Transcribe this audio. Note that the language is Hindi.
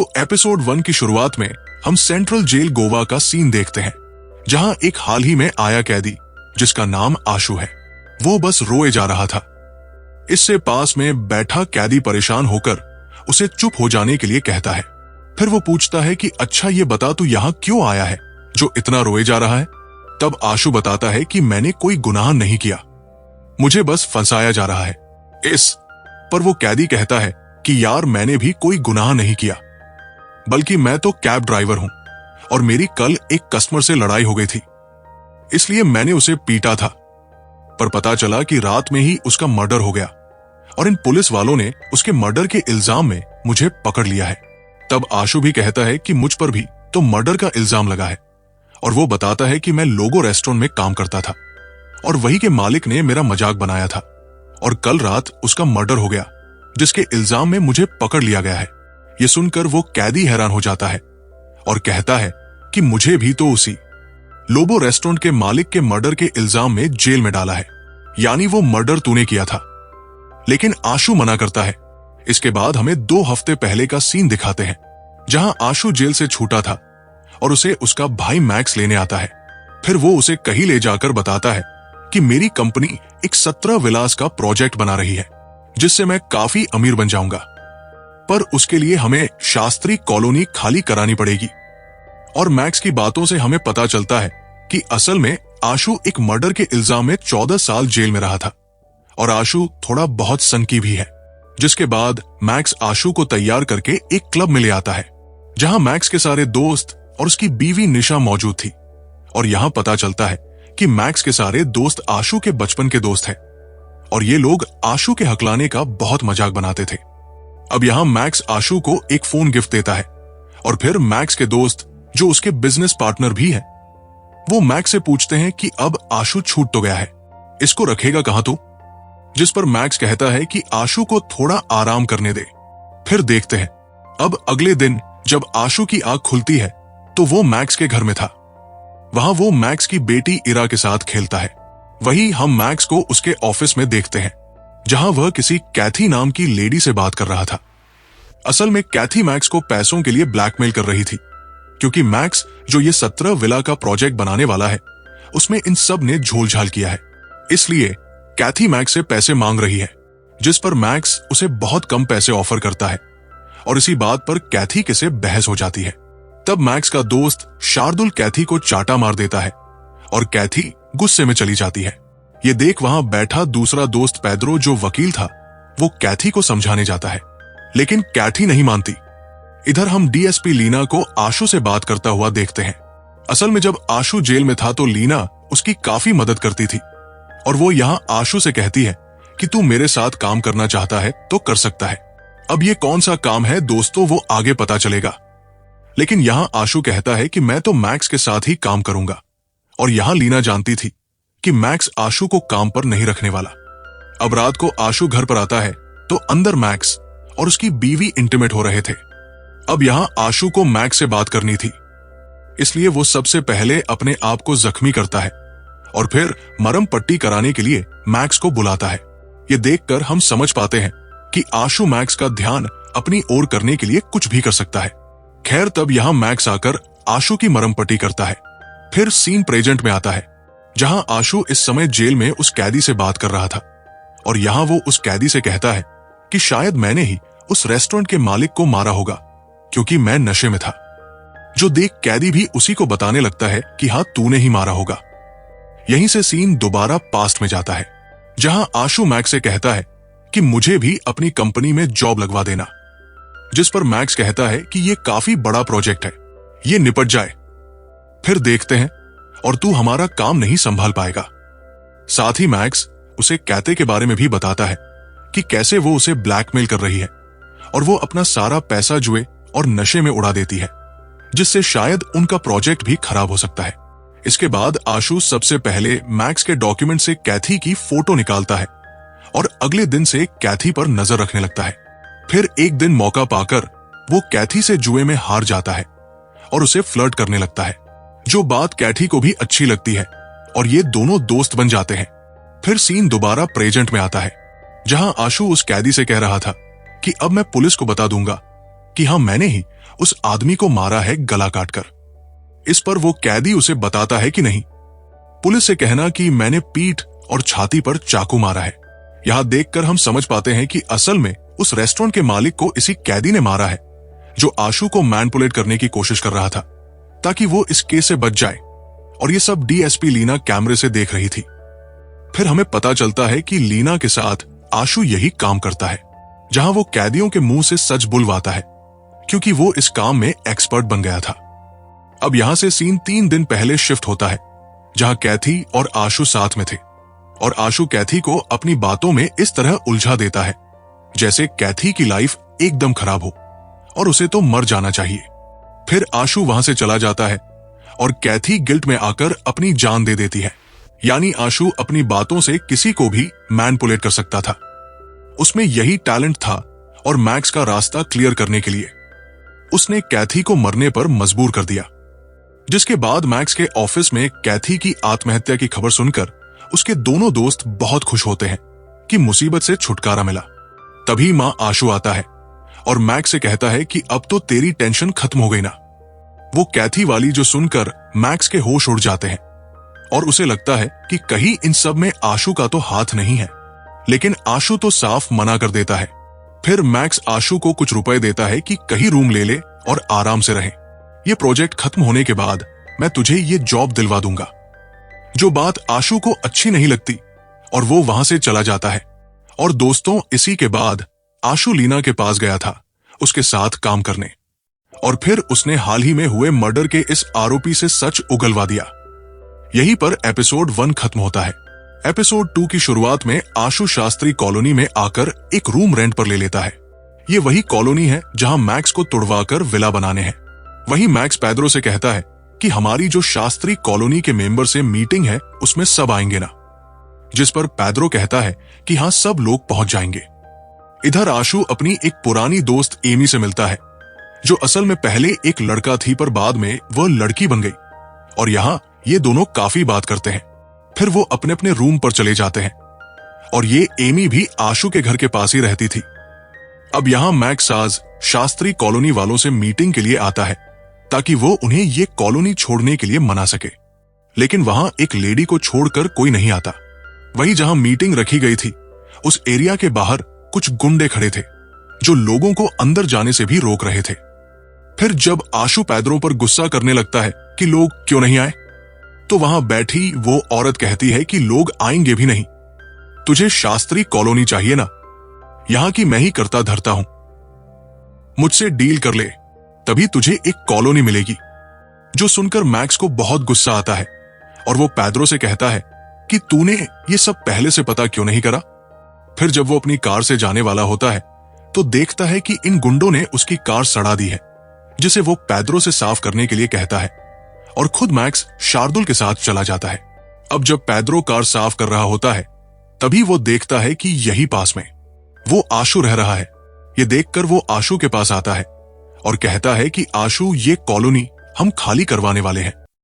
तो एपिसोड 1 की शुरुआत में हम सेंट्रल जेल गोवा का सीन देखते हैं, जहां एक हाल ही में आया कैदी जिसका नाम आशु है, वो बस रोए जा रहा था। इससे पास में बैठा कैदी परेशान होकर उसे चुप हो जाने के लिए कहता है। फिर वो पूछता है कि अच्छा ये बता तू यहां क्यों आया है जो इतना रोए जा रहा है। तब आशु बताता है कि मैंने कोई गुनाह नहीं किया, मुझे बस फंसाया जा रहा है। इस पर वो कैदी कहता है कि यार मैंने भी कोई गुनाह नहीं किया, बल्कि मैं तो कैब ड्राइवर हूं और मेरी कल एक कस्टमर से लड़ाई हो गई थी, इसलिए मैंने उसे पीटा था। पर पता चला कि रात में ही उसका मर्डर हो गया और इन पुलिस वालों ने उसके मर्डर के इल्जाम में मुझे पकड़ लिया है। तब आशु भी कहता है कि मुझ पर भी तो मर्डर का इल्जाम लगा है और वो बताता है कि मैं लोगो रेस्टोरेंट में काम करता था और वही के मालिक ने मेरा मजाक बनाया था और कल रात उसका मर्डर हो गया जिसके इल्जाम में मुझे पकड़ लिया गया है। ये सुनकर वो कैदी हैरान हो जाता है और कहता है कि मुझे भी तो उसी लोबो रेस्टोरेंट के मालिक के मर्डर के इल्जाम में जेल में डाला है, यानी वो मर्डर तूने किया था। लेकिन आशु मना करता है। इसके बाद हमें 2 हफ्ते पहले का सीन दिखाते हैं, जहां आशु जेल से छूटा था और उसे उसका भाई मैक्स लेने आता है। फिर वो उसे कहीं ले जाकर बताता है कि मेरी कंपनी एक 17 विलास का प्रोजेक्ट बना रही है जिससे मैं काफी अमीर बन जाऊंगा, पर उसके लिए हमें शास्त्री कॉलोनी खाली करानी पड़ेगी। और मैक्स की बातों से हमें पता चलता है कि असल में आशु एक मर्डर के इल्जाम में 14 साल जेल में रहा था और आशु थोड़ा बहुत संकी भी है। जिसके बाद मैक्स आशु को तैयार करके एक क्लब में ले आता है, जहां मैक्स के सारे दोस्त और उसकी बीवी निशा मौजूद थी। और यहां पता चलता है कि मैक्स के सारे दोस्त आशु के बचपन के दोस्त हैं और ये लोग आशु के हकलाने का बहुत मजाक बनाते थे। अब यहां मैक्स आशु को एक फोन गिफ्ट देता है और फिर मैक्स के दोस्त जो उसके बिजनेस पार्टनर भी है, वो मैक्स से पूछते हैं कि अब आशु छूट तो गया है, इसको रखेगा कहां तू? जिस पर मैक्स कहता है कि आशु को थोड़ा आराम करने दे। फिर देखते हैं अब अगले दिन जब आशु की आंख खुलती है तो वो मैक्स के घर में था। वहां वो मैक्स की बेटी इरा के साथ खेलता है। वही हम मैक्स को उसके ऑफिस में देखते हैं, जहां वह किसी कैथी नाम की लेडी से बात कर रहा था। असल में कैथी मैक्स को पैसों के लिए ब्लैकमेल कर रही थी, क्योंकि मैक्स जो ये 17 विला का प्रोजेक्ट बनाने वाला है उसमें इन सब ने झोलझाल किया है। इसलिए कैथी मैक्स से पैसे मांग रही है, जिस पर मैक्स उसे बहुत कम पैसे ऑफर करता है और इसी बात पर कैथी के से बहस हो जाती है। तब मैक्स का दोस्त शार्दुल कैथी को चाटा मार देता है और कैथी गुस्से में चली जाती है। ये देख वहां बैठा दूसरा दोस्त पेड्रो जो वकील था, वो कैथी को समझाने जाता है, लेकिन कैथी नहीं मानती। इधर हम डीएसपी लीना को आशु से बात करता हुआ देखते हैं। असल में जब आशु जेल में था तो लीना उसकी काफी मदद करती थी और वो यहां आशु से कहती है कि तू मेरे साथ काम करना चाहता है तो कर सकता है। अब ये कौन सा काम है दोस्तों, वो आगे पता चलेगा। लेकिन यहां आशु कहता है कि मैं तो मैक्स के साथ ही काम करूंगा और यहां लीना जानती थी कि मैक्स आशु को काम पर नहीं रखने वाला। अब रात को आशु घर पर आता है तो अंदर मैक्स और उसकी बीवी इंटीमेट हो रहे थे। अब यहां आशु को मैक्स से बात करनी थी, इसलिए वो सबसे पहले अपने आप को जख्मी करता है और फिर मरहम पट्टी कराने के लिए मैक्स को बुलाता है। ये देखकर हम समझ पाते हैं कि आशु मैक्स का ध्यान अपनी ओर करने के लिए कुछ भी कर सकता है। खैर तब यहां मैक्स आकर आशु की मरहम पट्टी करता है। फिर सीन प्रेजेंट में आता है, जहां आशु इस समय जेल में उस कैदी से बात कर रहा था और यहां वो उस कैदी से कहता है कि शायद मैंने ही उस रेस्टोरेंट के मालिक को मारा होगा क्योंकि मैं नशे में था। जो देख कैदी भी उसी को बताने लगता है कि हाँ तूने ही मारा होगा। यहीं से सीन दोबारा पास्ट में जाता है, जहां आशु मैक्स से कहता है कि मुझे भी अपनी कंपनी में जॉब लगवा देना, जिस पर मैक्स कहता है कि ये काफी बड़ा प्रोजेक्ट है, ये निपट जाए फिर देखते हैं और तू हमारा काम नहीं संभाल पाएगा। साथ ही मैक्स उसे कैथे के बारे में भी बताता है कि कैसे वो उसे ब्लैकमेल कर रही है और वो अपना सारा पैसा जुए और नशे में उड़ा देती है, जिससे शायद उनका प्रोजेक्ट भी खराब हो सकता है। इसके बाद आशु सबसे पहले मैक्स के डॉक्यूमेंट से कैथी की फोटो निकालता है और अगले दिन से कैथी पर नजर रखने लगता है। फिर एक दिन मौका पाकर वो कैथी से जुए में हार जाता है और उसे फ्लर्ट करने लगता है, जो बात कैथी को भी अच्छी लगती है और ये दोनों दोस्त बन जाते हैं। फिर सीन दोबारा प्रेजेंट में आता है, जहां आशु उस कैदी से कह रहा था कि अब मैं पुलिस को बता दूंगा कि हाँ, मैंने ही उस आदमी को मारा है गला काटकर। इस पर वो कैदी उसे बताता है कि नहीं। पुलिस से कहना कि मैंने पीठ और छाती पर चाकू मारा है। यहां देखकर हम समझ पाते हैं कि असल में उस रेस्टोरेंट के मालिक को इसी कैदी ने मारा है, जो आशु को मैनिपुलेट करने की कोशिश कर रहा था ताकि वो इस केस से बच जाए। और ये सब डीएसपी लीना कैमरे से देख रही थी। फिर हमें पता चलता है कि लीना के साथ आशु यही काम करता है, जहां वो कैदियों के मुंह से सच बुलवाता है, क्योंकि वो इस काम में एक्सपर्ट बन गया था। अब यहां से सीन 3 दिन पहले शिफ्ट होता है, जहां कैथी और आशु साथ में थे और आशु कैथी को अपनी बातों में इस तरह उलझा देता है जैसे कैथी की लाइफ एकदम खराब हो और उसे तो मर जाना चाहिए। फिर आशु वहां से चला जाता है और कैथी गिल्ट में आकर अपनी जान दे देती है। यानी आशु अपनी बातों से किसी को भी मैनिपुलेट कर सकता था। उसमें यही टैलेंट था और मैक्स का रास्ता क्लियर करने के लिए उसने कैथी को मरने पर मजबूर कर दिया। जिसके बाद मैक्स के ऑफिस में कैथी की आत्महत्या की खबर सुनकर उसके दोनों दोस्त बहुत खुश होते हैं कि मुसीबत से छुटकारा मिला। तभी मां आशु आता है और मैक्स से कहता है कि अब तो तेरी टेंशन खत्म हो गई ना। वो कैथी वाली जो सुनकर मैक्स के होश उड़ जाते हैं और उसे लगता है कि कहीं इन सब में आशु का तो हाथ नहीं है, लेकिन आशु तो साफ मना कर देता है। फिर मैक्स आशु को कुछ रुपए देता है कि कहीं रूम ले ले और आराम से रहे। ये प्रोजेक्ट खत्म होने के बाद मैं तुझे ये जॉब दिलवा दूंगा। जो बात आशु को अच्छी नहीं लगती और वो वहां से चला जाता है। और दोस्तों, इसी के बाद आशु लीना के पास गया था उसके साथ काम करने, और फिर उसने हाल ही में हुए मर्डर के इस आरोपी से सच उगलवा दिया। यहीं पर एपिसोड 1 खत्म होता है। एपिसोड 2 की शुरुआत में आशु शास्त्री कॉलोनी में आकर एक रूम रेंट पर ले लेता है। ये वही कॉलोनी है जहां मैक्स को तुड़वाकर विला बनाने हैं। वहीं मैक्स पैद्रो से कहता है कि हमारी जो शास्त्री कॉलोनी के मेंबर से मीटिंग है उसमें सब आएंगे ना, जिस पर पैद्रो कहता है कि हाँ, सब लोग पहुंच जाएंगे। इधर आशु अपनी एक पुरानी दोस्त एमी से मिलता है, जो असल में पहले एक लड़का थी पर बाद में वह लड़की बन गई। और यहां ये दोनों काफी बात करते हैं। फिर वो अपने अपने रूम पर चले जाते हैं और ये एमी भी आशु के घर के पास ही रहती थी। अब यहां मैक्स साज शास्त्री कॉलोनी वालों से मीटिंग के लिए आता है ताकि वो उन्हें ये कॉलोनी छोड़ने के लिए मना सके, लेकिन वहां एक लेडी को छोड़कर कोई नहीं आता। वहीं जहां मीटिंग रखी गई थी उस एरिया के बाहर कुछ गुंडे खड़े थे जो लोगों को अंदर जाने से भी रोक रहे थे। फिर जब आशु पैद्रो पर गुस्सा करने लगता है कि लोग क्यों नहीं आए, तो वहां बैठी वो औरत कहती है कि लोग आएंगे भी नहीं, तुझे शास्त्री कॉलोनी चाहिए ना, यहां की मैं ही करता धरता हूं, मुझसे डील कर ले, तभी तुझे एक कॉलोनी मिलेगी। जो सुनकर मैक्स को बहुत गुस्सा आता है और वो पैद्रो से कहता है कि तूने ये सब पहले से पता क्यों नहीं करा। फिर जब वो अपनी कार से जाने वाला होता है तो देखता है कि इन गुंडों ने उसकी कार सड़ा दी है, जिसे वो पैद्रो से साफ करने के लिए कहता है और खुद मैक्स शार्दुल के साथ चला जाता है। अब जब पैद्रो कार साफ कर रहा होता है तभी वो देखता है कि यही पास में वो आशु रह रहा है। ये देखकर वो आशु के पास आता है और कहता है कि आशु, ये कॉलोनी हम खाली करवाने वाले हैं।